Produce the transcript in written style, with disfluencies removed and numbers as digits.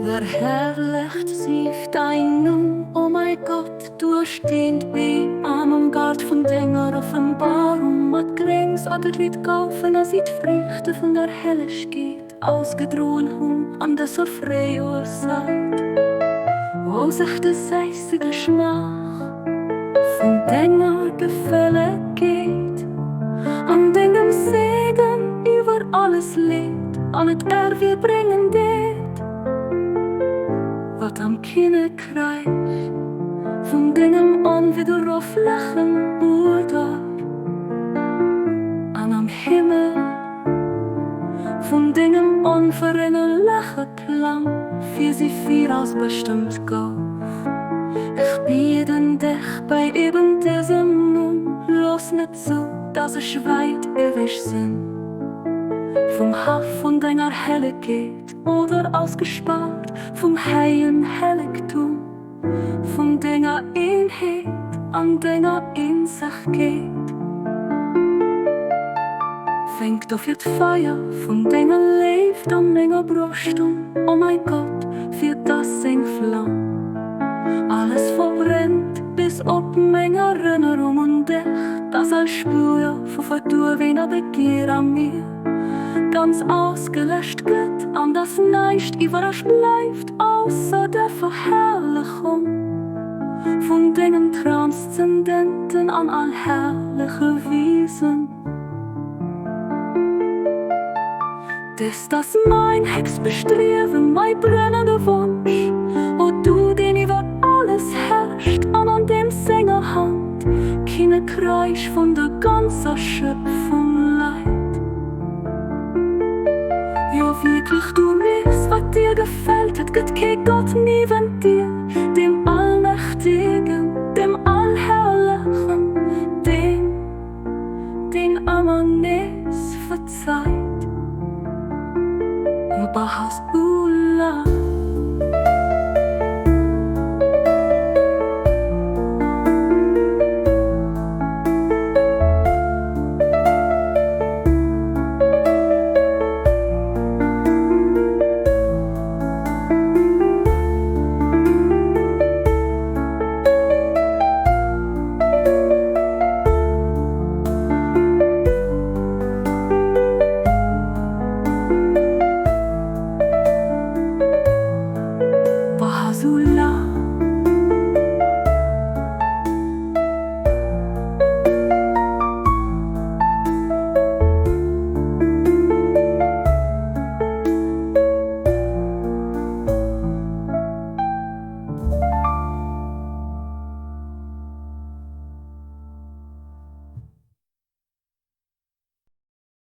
Verherrlicht sich dein Nun, oh mein Gott, du stehst bei einem Gart von deiner Offenbarung, mit Grings oder Lied kaufen, als die Früchte von der Helligkeit ausgedrohen hun an der so freie Zeit, wo sich das heiße Geschmack von deiner Gefälle geht, an deinem Segen über alles lebt, an het wir bringen det, wat am Kine krijgt, von deinem an wieder auf lachen oder an am Himmel, von deinem an für einen lachen Klang, für sie vier aus bestimmt gauf. Ich biede dich bei eben diesem Nun, los nicht so, dass ich weit ewig sind. Vom Haff von deiner Helligkeit oder ausgespart vom heilen Heiligtum, von deiner Einheit an deiner Einzigkeit. Fängt auf die Feier von deiner Lebt an meiner Brust und, oh mein Gott, für das sing Flamm. Alles verbrennt bis ob meine Erinnerung und dich, das als Spür von verdorbener Begier an mir ganz ausgelöscht wird, an das nicht überrascht bleibt, außer der Verherrlichung von den Transzendenten an allherrliche Wesen. Das mein höchst Bestreben, mein brennender Wunsch, wo du den über alles herrscht, an dem Sängerhand, keine Kreisch von der ganzen Schöpfung leid. Ja, wirklich du weißt, was dir gefällt, hat geht kein Gott neben dir, dem Allmächtigen, dem Allherrlichen, den immer nichts verzeiht. Ja, Baha'u'llah.